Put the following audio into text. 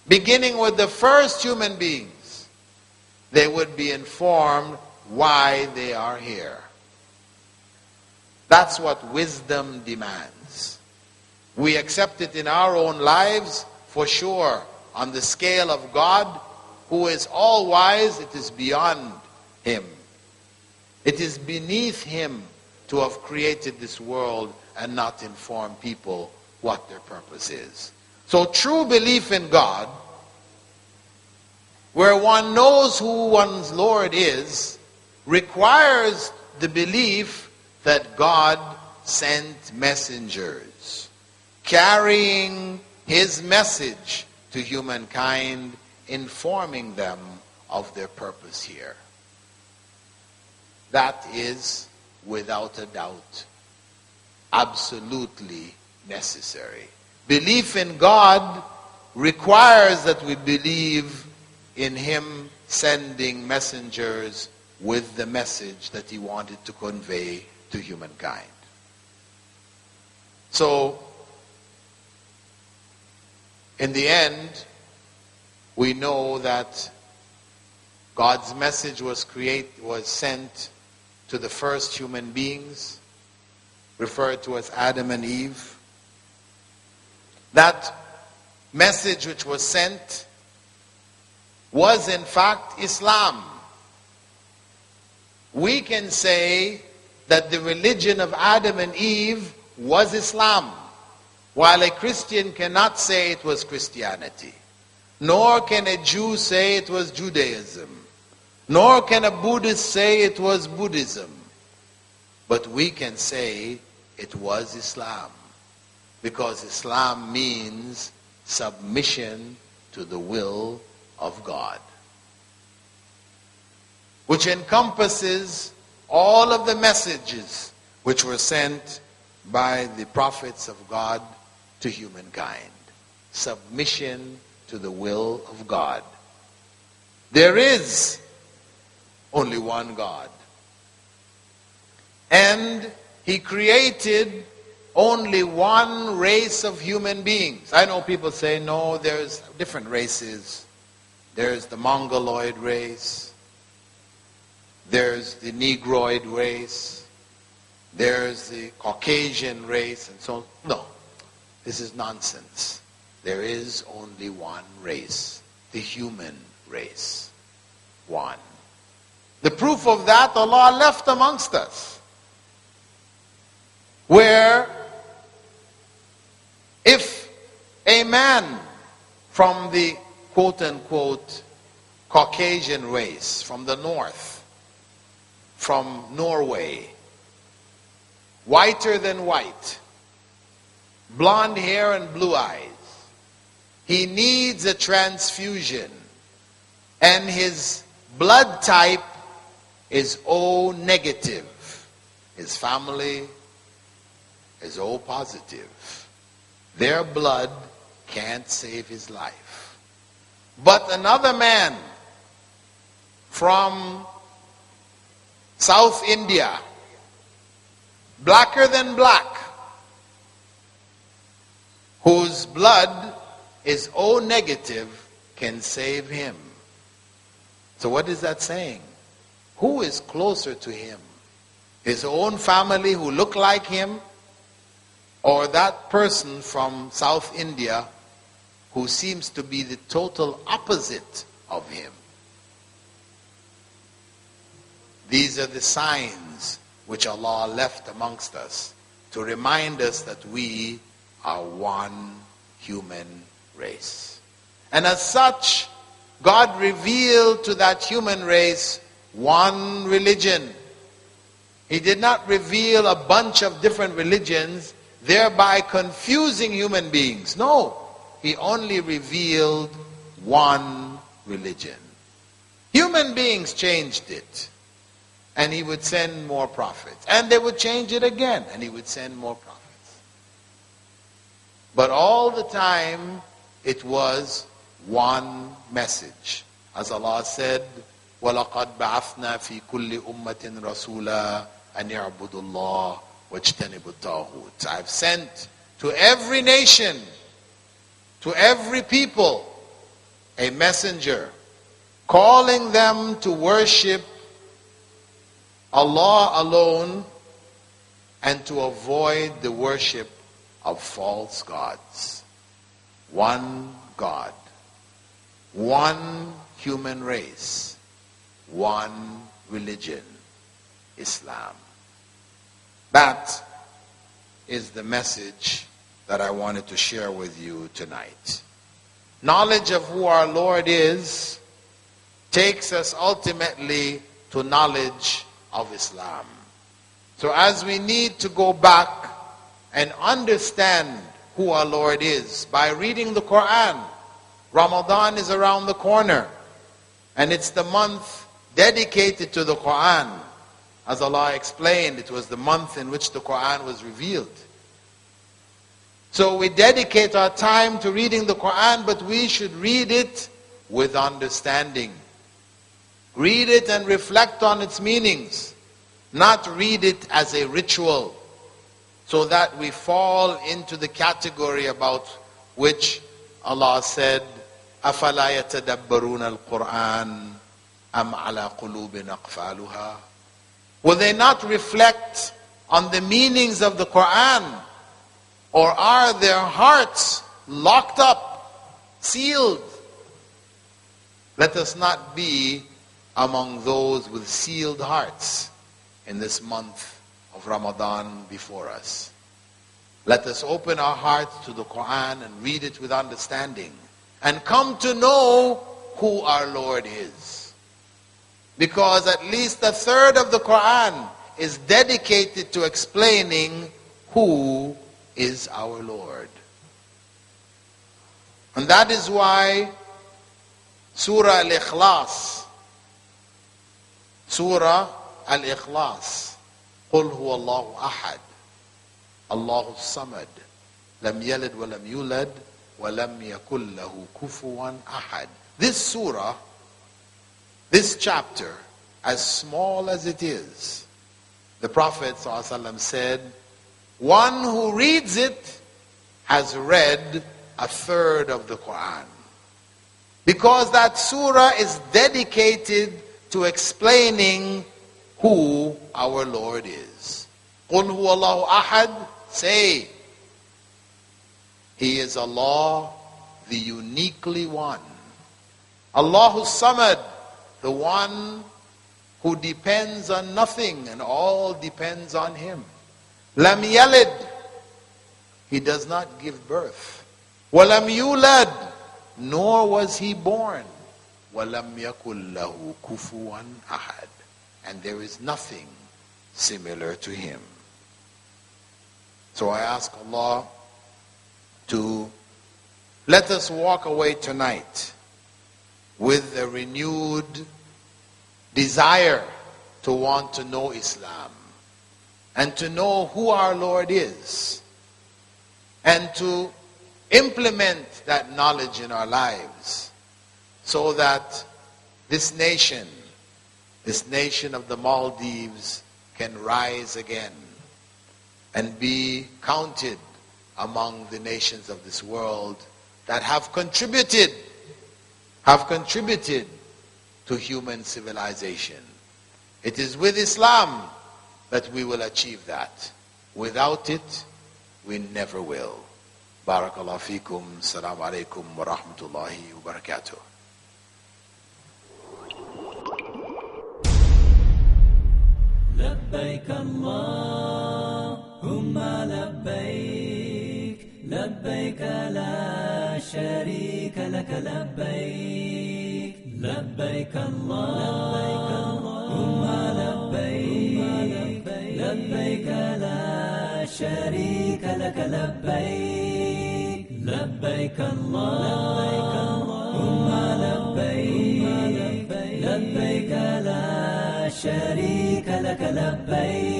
beginning with the first human beings, they would be informed why they are here. That's what wisdom demands. We accept it in our own lives, for sure. On the scale of God, who is all-wise, it is beyond him. It is beneath him to have created this world and not inform people what their purpose is. So true belief in God, where one knows who one's Lord is, requires the belief that God sent messengers carrying his message to humankind, informing them of their purpose here. That is, without a doubt, absolutely necessary. Belief in God requires that we believe in him sending messengers with the message that he wanted to convey to humankind. So, in the end, we know that God's message was sent to the first human beings, referred to as Adam and Eve. That message which was sent was in fact Islam. We can say that the religion of Adam and Eve was Islam, while a Christian cannot say it was Christianity, nor can a Jew say it was Judaism, nor can a Buddhist say it was Buddhism. But we can say it was Islam, because Islam means submission to the will of God, which encompasses all of the messages which were sent by the prophets of God to humankind. Submission to the will of God. There is only one God. And he created only one race of human beings. I know people say, no, there's different races. There's the Mongoloid race. There's the Negroid race. There's the Caucasian race, and so on. No, this is nonsense. There is only one race, the human race. One. The proof of that Allah left amongst us, where if a man from the quote-unquote Caucasian race, from the north, from Norway, whiter than white, blonde hair and blue eyes, he needs a transfusion, and his blood type is O negative. His family is O positive. Their blood can't save his life. But another man from South India, blacker than black, whose blood is O negative, can save him. So what is that saying? Who is closer to him? His own family who look like him, or that person from South India who seems to be the total opposite of him? These are the signs which Allah left amongst us to remind us that we are one human race. And as such, God revealed to that human race one religion. He did not reveal a bunch of different religions, thereby confusing human beings. No, he only revealed one religion. Human beings changed it, and he would send more prophets. And they would change it again, and he would send more prophets. But all the time, it was one message. As Allah said, وَلَقَدْ بَعَثْنَا فِي كُلِّ أُمَّةٍ رَسُولًا أَنْ يَعْبُدُوا اللَّهَ وَاجْتَنِبُوا الطَّاغُوتَ. I've sent to every nation, to every people, a messenger, calling them to worship Allah alone and to avoid the worship of false gods. One God, one human race, one religion, Islam. That is the message that I wanted to share with you tonight. Knowledge of who our Lord is takes us ultimately to knowledge of Islam. So as we need to go back and understand who our Lord is by reading the Quran, Ramadan is around the corner, and it's the month dedicated to the Quran. As Allah explained, it was the month in which the Quran was revealed. So we dedicate our time to reading the Quran, but we should read it with understanding. Read it and reflect on its meanings, not read it as a ritual, so that we fall into the category about which Allah said, أَفَلَا يَتَدَبَّرُونَ الْقُرْآنَ أَمْ عَلَى قُلُوبٍ أَقْفَالُهَا. Will they not reflect on the meanings of the Quran? Or are their hearts locked up, sealed? Let us not be among those with sealed hearts in this month of Ramadan before us. Let us open our hearts to the Quran and read it with understanding and come to know who our Lord is. Because at least a third of the Quran is dedicated to explaining who is our Lord. And that is why Surah Al-Ikhlas, Surah Al-Ikhlas, قُلْ هُوَ اللَّهُ أَحَدٌ اللَّهُ الصَّمَدُ لَمْ يَلِدْ وَلَمْ يُولَدْ وَلَمْ يَكُنْ لَهُ كُفُوًا أَحَدٌ. This surah, this chapter, as small as it is, the Prophet ﷺ said, one who reads it has read a third of the Quran. Because that surah is dedicated to explaining who our Lord is. قُلْ هُوَ اللَّهُ أَحَدٌ. Say, He is Allah, the uniquely one. Allahu Samad, the one who depends on nothing and all depends on Him. Lam yalid, He does not give birth. Walam yulad, nor was He born. Walam yakul lahu kufuwan ahad. And there is nothing similar to Him. So I ask Allah to let us walk away tonight with a renewed desire to want to know Islam and to know who our Lord is and to implement that knowledge in our lives so that this nation of the Maldives can rise again and be counted among the nations of this world that have contributed to human civilization. It is with Islam that we will achieve that. Without it, we never will. Barakallahu feekum. Assalamu alaikum wa rahmatullahi wa barakatuh. لبيك اللهم لبيك لبيك لا شريك لك لبيك لبيك اللهم لبيك لبيك لا شريك لك لبيك لبيك اللهم لبيك لبيك لا شريك لك لبيك